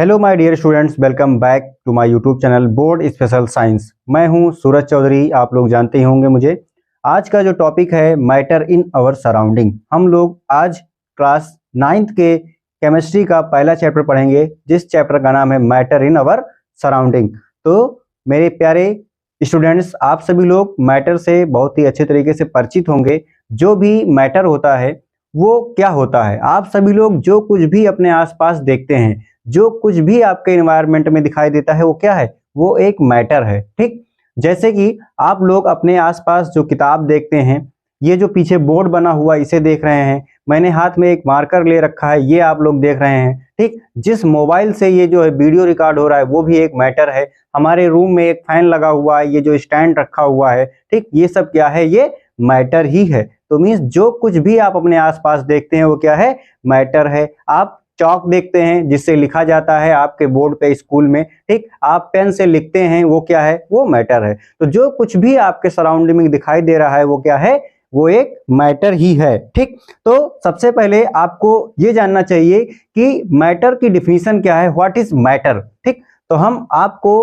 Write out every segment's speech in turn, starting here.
Hello my dear students, welcome back to my YouTube channel board special science. मैं हूं सूरज चौधरी, आप लोग जानते ही होंगे मुझे। आज का जो टॉपिक है मैटर इन आवर सराउंडिंग। हम लोग आज क्लास 9th के केमिस्ट्री का पहला चैप्टर पढ़ेंगे, जिस चैप्टर का नाम है मैटर इन आवर सराउंडिंग। तो मेरे प्यारे स्टूडेंट्स, आप सभी लोग मैटर से बहुत ही अच्छे तरीके से परिचित होंगे। जो भी मैटर होता है वो क्या होता है, आप सभी लोग जो कुछ भी अपने आसपास देखते हैं, जो कुछ भी आपके एनवायरनमेंट में दिखाई देता है, वो क्या है? वो एक मैटर है। ठीक, जैसे कि आप लोग अपने आसपास जो किताब देखते हैं, ये जो पीछे बोर्ड बना हुआ इसे देख रहे हैं, मैंने हाथ में एक मार्कर ले रखा है, ये आप लोग देख रहे हैं। ठीक, जिस मोबाइल से ये जो है वीडियो रिकॉर्ड हो रहा है वो भी एक मैटर है। हमारे रूम में एक फैन लगा हुआ है, ये जो स्टैंड रखा हुआ है, ठीक, ये सब क्या है? ये मैटर ही है। तो मीन्स जो कुछ भी आप अपने आसपास देखते हैं वो क्या है? मैटर है। आप चौक देखते हैं जिससे लिखा जाता है आपके बोर्ड पे स्कूल में, ठीक, आप पेन से लिखते हैं, वो क्या है? वो मैटर है। तो जो कुछ भी आपके सराउंडिंग में दिखाई दे रहा है वो क्या है? वो एक मैटर ही है। ठीक, तो सबसे पहले आपको ये जानना चाहिए कि मैटर की डिफिनीशन क्या है, व्हाट इज मैटर। ठीक, तो हम आपको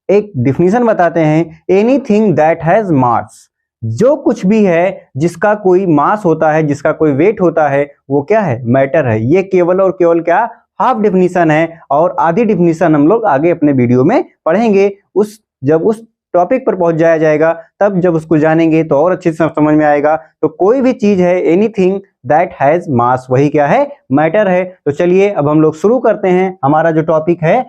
एक डिफिनीशन बताते हैं, एनीथिंग दैट हैज मास। जो कुछ भी है जिसका कोई मास होता है, जिसका कोई वेट होता है, वो क्या है? मैटर है। ये केवल और केवल क्या? हाफ डिफिनीशन है, और आधी डिफिनीशन हम लोग आगे अपने वीडियो में पढ़ेंगे। जब उस टॉपिक पर पहुंच जाया जाएगा, तब जब उसको जानेंगे तो और अच्छे से समझ में आएगा। तो कोई भी चीज है, एनीथिंग दैट हैज मास, वही क्या है? मैटर है। तो चलिए अब हम लोग शुरू करते हैं। हमारा जो टॉपिक है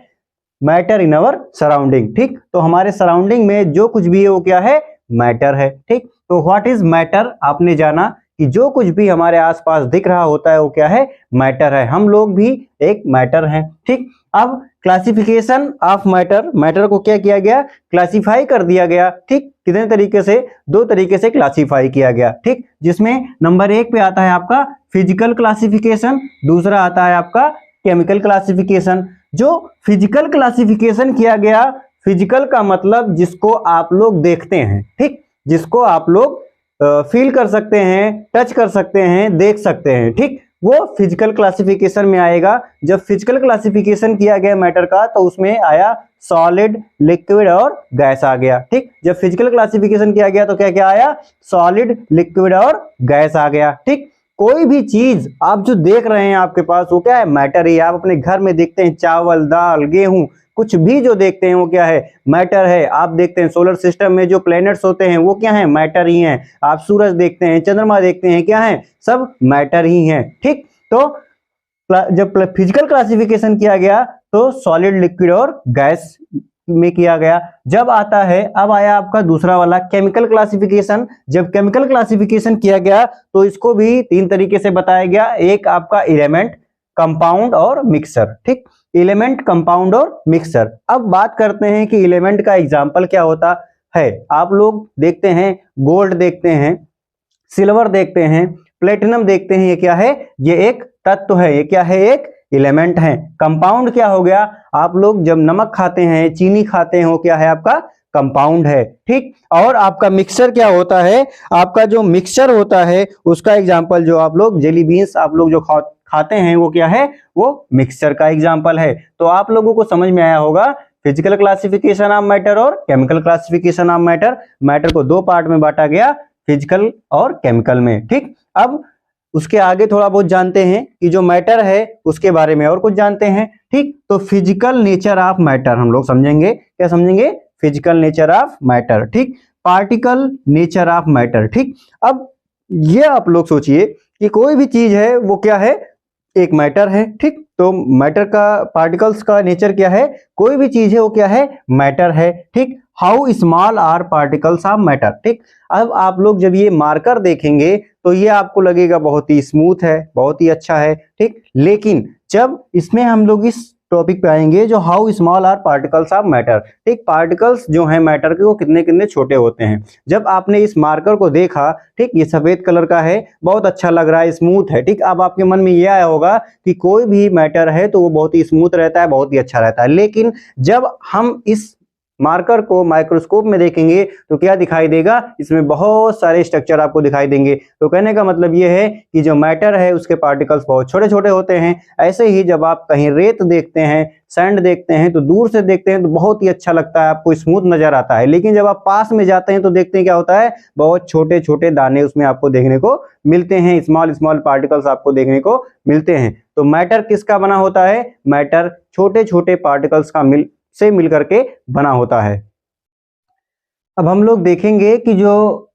मैटर इन अवर सराउंडिंग। ठीक, तो हमारे सराउंडिंग में जो कुछ भी है वो क्या है? मैटर है। ठीक, तो व्हाट इज मैटर? आपने जाना कि जो कुछ भी हमारे आसपास दिख रहा होता है वो क्या है? मैटर है। हम लोग भी एक मैटर हैं। ठीक, अब क्लासिफिकेशन ऑफ मैटर, मैटर को क्या किया गया? क्लासिफाई कर दिया गया। ठीक, कितने तरीके से? दो तरीके से क्लासिफाई किया गया। ठीक, जिसमें नंबर 1 पे आता है आपका फिजिकल क्लासिफिकेशन, दूसरा आता है आपका केमिकल क्लासिफिकेशन। जो फिजिकल क्लासिफिकेशन किया गया, फिजिकल का मतलब जिसको आप लोग देखते हैं, ठीक, जिसको आप लोग फील कर सकते हैं, टच कर सकते हैं, देख सकते हैं, ठीक, वो फिजिकल क्लासिफिकेशन में आएगा। जब फिजिकल क्लासिफिकेशन किया गया मैटर का, तो उसमें आया सॉलिड, लिक्विड और गैस आ गया। ठीक, जब फिजिकल क्लासिफिकेशन किया गया तो क्या क्या आया? सॉलिड, लिक्विड और गैस आ गया। ठीक, कोई भी चीज आप जो देख रहे हैं आपके पास, वो क्या है? मैटर ही। आप अपने घर में देखते हैं चावल, दाल, गेहूं, कुछ भी जो देखते हैं वो क्या है? मैटर है। आप देखते हैं सोलर सिस्टम में जो प्लैनेट्स होते हैं वो क्या है? मैटर ही हैं। आप सूरज देखते हैं, चंद्रमा देखते हैं, क्या है? सब मैटर ही हैं। ठीक, तो जब फिजिकल क्लासिफिकेशन किया गया तो सॉलिड, लिक्विड और गैस में किया गया। जब आता है, अब आया आपका दूसरा वाला केमिकल क्लासिफिकेशन। जब केमिकल क्लासिफिकेशन किया गया तो इसको भी 3 तरीके से बताया गया। एक आपका एलिमेंट, कंपाउंड और मिक्सर। ठीक, एलिमेंट, कंपाउंड और मिक्सर। अब बात करते हैं कि एलिमेंट का एग्जाम्पल क्या होता है। आप लोग देखते हैं गोल्ड देखते हैं, सिल्वर देखते हैं, प्लेटिनम देखते हैं, ये क्या है? ये एक तत्व है। ये क्या है? एक एलिमेंट है। कंपाउंड क्या हो गया? आप लोग जब नमक खाते हैं, चीनी खाते हैं, वो क्या है? आपका कंपाउंड है। ठीक, और आपका मिक्सचर क्या होता है? आपका जो मिक्सचर होता है उसका एग्जांपल जो आप लोग जेली बीन्स आप लोग जो खाते हैं वो क्या है? वो मिक्सचर का एग्जांपल है। तो आप लोगों को समझ में आया होगा फिजिकल क्लासिफिकेशन ऑफ मैटर और chemical classification of matter. Matter को 2 पार्ट में बांटा गया, फिजिकल और केमिकल में। ठीक, अब उसके आगे थोड़ा बहुत जानते हैं कि जो मैटर है उसके बारे में और कुछ जानते हैं। ठीक, तो फिजिकल नेचर ऑफ मैटर हम लोग समझेंगे। क्या समझेंगे? Physical nature of matter. ठीक, पार्टिकल नेचर ऑफ मैटर। ठीक, अब ये आप लोग सोचिए कि कोई भी चीज है वो क्या है? एक मैटर है। ठीक, तो मैटर का, पार्टिकल्स का नेचर क्या है? कोई भी चीज है वो क्या है? मैटर है। ठीक, how small are particles of matter. ठीक, अब आप लोग जब ये मार्कर देखेंगे तो ये आपको लगेगा बहुत ही स्मूथ है, बहुत ही अच्छा है। ठीक, लेकिन जब इसमें हम लोग इस टॉपिक पे आएंगे जो how small are particles of matter. ठीक, पार्टिकल्स जो हैं मैटर के वो कितने कितने छोटे होते हैं। जब आपने इस मार्कर को देखा, ठीक, ये सफेद कलर का है, बहुत अच्छा लग रहा है, स्मूथ है। ठीक, अब आपके मन में ये आया होगा कि कोई भी मैटर है तो वो बहुत ही स्मूथ रहता है, बहुत ही अच्छा रहता है। लेकिन जब हम इस मार्कर को माइक्रोस्कोप में देखेंगे तो क्या दिखाई देगा, इसमें बहुत सारे स्ट्रक्चर आपको दिखाई देंगे। तो कहने का मतलब ये है कि जो मैटर है उसके पार्टिकल्स बहुत छोटे छोटे होते हैं। ऐसे ही जब आप कहीं रेत देखते हैं, सैंड देखते हैं, तो दूर से देखते हैं तो बहुत ही अच्छा लगता है, आपको स्मूथ नजर आता है, लेकिन जब आप पास में जाते हैं तो देखते हैं क्या होता है, बहुत छोटे छोटे दाने उसमें आपको देखने को मिलते हैं, स्मॉल स्मॉल पार्टिकल्स आपको देखने को मिलते हैं। तो मैटर किसका बना होता है, मैटर छोटे छोटे पार्टिकल्स का मिल करके बना होता है। अब हम लोग देखेंगे कि जो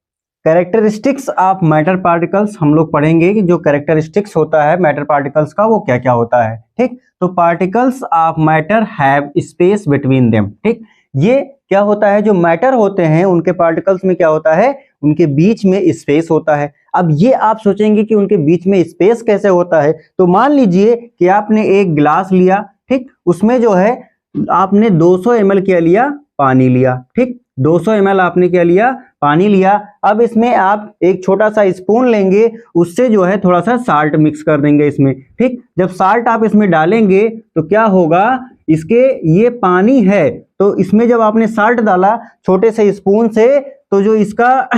कैरेक्टरिस्टिक्स ऑफ मैटर पार्टिकल्स, हम लोग पढ़ेंगे कि जो कैरेक्टरिस्टिक्स होता है मैटर पार्टिकल्स का वो क्या क्या होता है। ठीक, तो particles of matter have space between them. ठीक, ये क्या होता है, जो मैटर होते हैं उनके पार्टिकल्स में क्या होता है, उनके बीच में स्पेस होता है। अब ये आप सोचेंगे कि उनके बीच में स्पेस कैसे होता है, तो मान लीजिए कि आपने एक गिलास लिया, ठीक, उसमें जो है आपने 200 ml क्या लिया, पानी लिया। ठीक, 200 ml आपने क्या लिया, पानी लिया। अब इसमें आप एक छोटा सा स्पून लेंगे, उससे जो है थोड़ा सा साल्ट मिक्स कर देंगे इसमें। ठीक, जब साल्ट आप इसमें डालेंगे तो क्या होगा, इसके ये पानी है तो इसमें जब आपने साल्ट डाला छोटे से स्पून से, तो जो इसका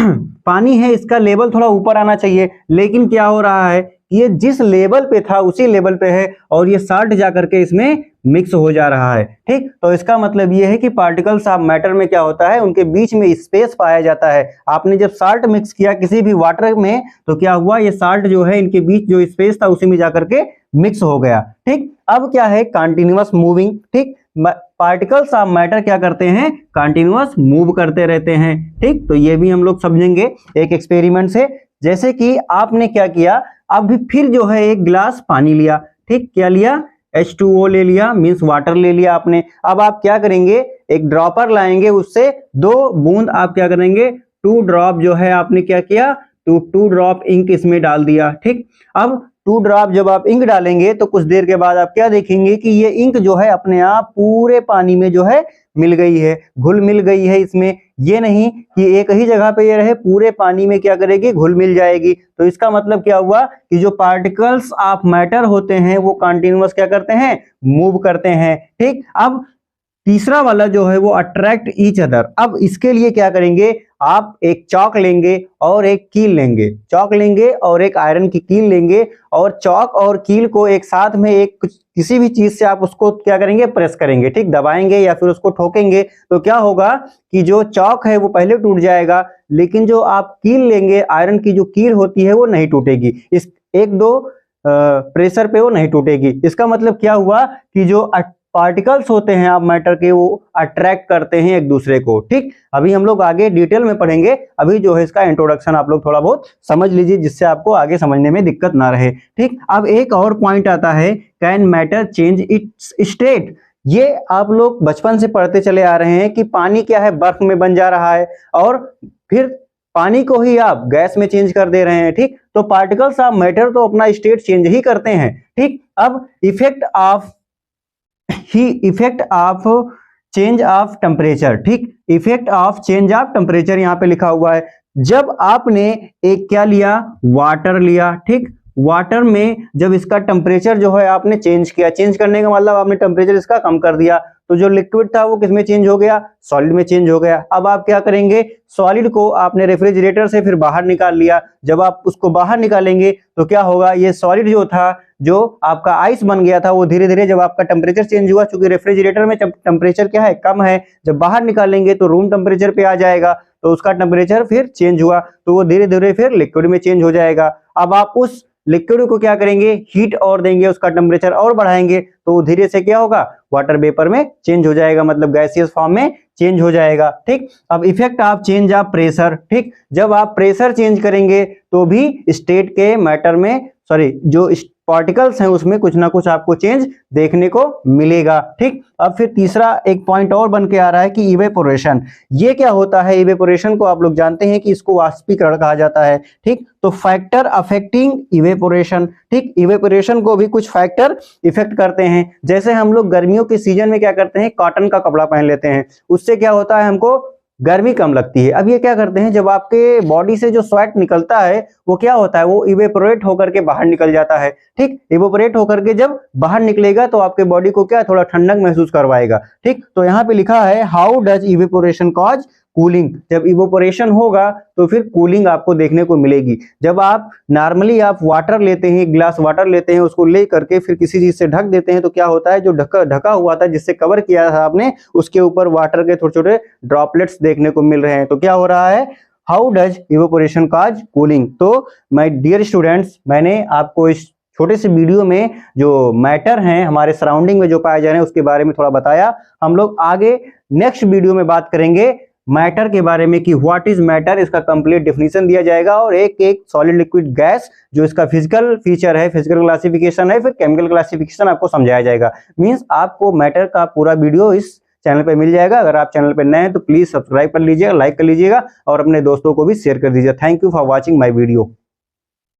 पानी है इसका लेवल थोड़ा ऊपर आना चाहिए, लेकिन क्या हो रहा है, ये जिस लेवल पे था उसी लेवल पे है और ये साल्ट जा करके इसमें मिक्स हो जा रहा है। ठीक, तो इसका मतलब ये है कि पार्टिकल्स ऑफ मैटर में क्या होता है, उनके बीच में स्पेस पाया जाता है। आपने जब साल्ट मिक्स किया किसी भी वाटर में तो क्या हुआ, ये साल्ट जो है इनके बीच जो स्पेस था उसी में जाकर के मिक्स हो गया। ठीक, अब क्या है, कंटिन्यूअस मूविंग। ठीक, पार्टिकल्स ऑफ मैटर क्या करते हैं, कंटिन्यूअस मूव करते रहते हैं। ठीक, तो ये भी हम लोग समझेंगे एक एक्सपेरिमेंट से। जैसे कि आपने क्या किया, अब फिर जो है एक गिलास पानी लिया। ठीक, क्या लिया, H2O ले लिया, मीन्स वाटर ले लिया आपने। अब आप क्या करेंगे, एक ड्रॉपर लाएंगे, उससे 2 बूंद आप क्या करेंगे, 2 ड्रॉप जो है आपने क्या किया, 2 ड्रॉप इंक इसमें डाल दिया। ठीक, अब 2 ड्रॉप जब आप इंक डालेंगे तो कुछ देर के बाद आप क्या देखेंगे कि ये इंक जो है अपने आप पूरे पानी में जो है मिल गई है, घुल मिल गई है इसमें। ये नहीं कि एक ही जगह पे ये रहे, पूरे पानी में क्या करेगी, घुल मिल जाएगी। तो इसका मतलब क्या हुआ कि जो पार्टिकल्स ऑफ मैटर होते हैं वो कंटिन्यूअस क्या करते हैं, मूव करते हैं। ठीक, अब तीसरा वाला जो है वो अट्रैक्ट ईच अदर। अब इसके लिए क्या करेंगे, आप एक चॉक लेंगे और एक कील लेंगे, चॉक लेंगे और एक आयरन की कील लेंगे, और चॉक और कील को एक साथ में एक किसी भी चीज से आप उसको क्या करेंगे, प्रेस करेंगे। ठीक, दबाएंगे या फिर उसको ठोकेंगे तो क्या होगा कि जो चॉक है वो पहले टूट जाएगा, लेकिन जो आप कील लेंगे, आयरन की जो कील होती है वो नहीं टूटेगी। इस 1-2 प्रेशर पे वो नहीं टूटेगी। इसका मतलब क्या हुआ कि जो पार्टिकल्स होते हैं आप मैटर के, वो अट्रैक्ट करते हैं एक दूसरे को। ठीक, अभी हम लोग आगे डिटेल में पढ़ेंगे, अभी जो है इसका इंट्रोडक्शन आप लोग थोड़ा बहुत समझ लीजिए जिससे आपको आगे समझने में दिक्कत ना रहे। ठीक, अब एक और पॉइंट आता है, can matter change it's state. ये आप लोग बचपन से पढ़ते चले आ रहे हैं कि पानी क्या है, बर्फ में बन जा रहा है और फिर पानी को ही आप गैस में चेंज कर दे रहे हैं। ठीक, तो पार्टिकल्स ऑफ मैटर तो अपना स्टेट चेंज ही करते हैं। ठीक, अब effect of change of temperature. ठीक, effect of change of temperature यहाँ पे लिखा हुआ है। जब आपने एक क्या लिया, वाटर लिया। ठीक, वाटर में जब इसका टेम्परेचर जो है आपने चेंज किया, चेंज करने का मतलब आपने टेम्परेचर इसका कम कर दिया, तो जो लिक्विड था वो किसमें चेंज हो गया, सॉलिड में चेंज हो गया। अब आप क्या करेंगे, सॉलिड को आपने रेफ्रिजरेटर से फिर बाहर निकाल लिया। जब आप उसको बाहर निकालेंगे तो क्या होगा, ये सॉलिड जो था, जो आपका आइस बन गया था, वो धीरे धीरे जब आपका टेम्परेचर चेंज हुआ, चूंकि रेफ्रिजरेटर में टेम्परेचर क्या है, कम है, जब बाहर निकालेंगे तो रूम टेम्परेचर पे आ जाएगा, तो उसका टेम्परेचर फिर चेंज हुआ, तो वो धीरे धीरे फिर लिक्विड में चेंज हो जाएगा। अब आप उस लिक्विड को क्या करेंगे, हीट और देंगे, उसका टेम्परेचर और बढ़ाएंगे, तो वो धीरे से क्या होगा, वाटर वेपर में चेंज हो जाएगा, मतलब गैसियस फॉर्म में चेंज हो जाएगा। ठीक, अब effect of change of pressure. ठीक, जब आप प्रेशर चेंज करेंगे तो भी स्टेट के मैटर में, जो पार्टिकल्स हैं उसमें कुछ ना कुछ आपको चेंज देखने को मिलेगा। ठीक, अब फिर तीसरा एक पॉइंट और बन के आ रहा है कि इवेपोरेशन। ये क्या होता है, इवेपोरेशन को आप लोग जानते हैं कि इसको वाष्पीकरण कहा जाता है। ठीक, तो फैक्टर अफेक्टिंग इवेपोरेशन। ठीक, इवेपोरेशन को भी कुछ फैक्टर इफेक्ट करते हैं। जैसे हम लोग गर्मियों के सीजन में क्या करते हैं, कॉटन का कपड़ा पहन लेते हैं, उससे क्या होता है, हमको गर्मी कम लगती है। अब ये क्या करते हैं, जब आपके बॉडी से जो स्वेट निकलता है वो क्या होता है, वो इवेपोरेट होकर के बाहर निकल जाता है। ठीक, इवेपोरेट होकर के जब बाहर निकलेगा तो आपके बॉडी को क्या थोड़ा ठंडक महसूस करवाएगा। ठीक, तो यहाँ पे लिखा है how does evaporation cause cooling. जब इवेपोरेशन होगा तो फिर कूलिंग आपको देखने को मिलेगी। जब आप नॉर्मली आप वाटर लेते हैं, एक गिलास वाटर लेते हैं, उसको ले करके फिर किसी चीज से ढक देते हैं, तो क्या होता है, जो ढका हुआ था जिससे कवर किया था आपने, उसके ऊपर वाटर के छोटे छोटे ड्रॉपलेट्स देखने को मिल रहे हैं। तो क्या हो रहा है, how does evaporation cause cooling. तो माय डियर स्टूडेंट्स, मैंने आपको इस छोटे से वीडियो में जो मैटर हैं हमारे सराउंडिंग में जो पाए जा रहे हैं उसके बारे में थोड़ा बताया। हम लोग आगे नेक्स्ट वीडियो में बात करेंगे मैटर के बारे में कि व्हाट इज मैटर, इसका कंप्लीट डेफिनेशन दिया जाएगा और एक एक सॉलिड लिक्विड गैस जो इसका फिजिकल फीचर है, फिजिकल क्लासिफिकेशन है, फिर केमिकल क्लासिफिकेशन आपको समझाया जाएगा। मींस आपको मैटर का पूरा वीडियो इस चैनल पे मिल जाएगा। अगर आप चैनल पे नए हैं तो प्लीज सब्सक्राइब कर लीजिएगा, लाइक कर लीजिएगा और अपने दोस्तों को भी शेयर कर दीजिएगा। Thank you for watching my video.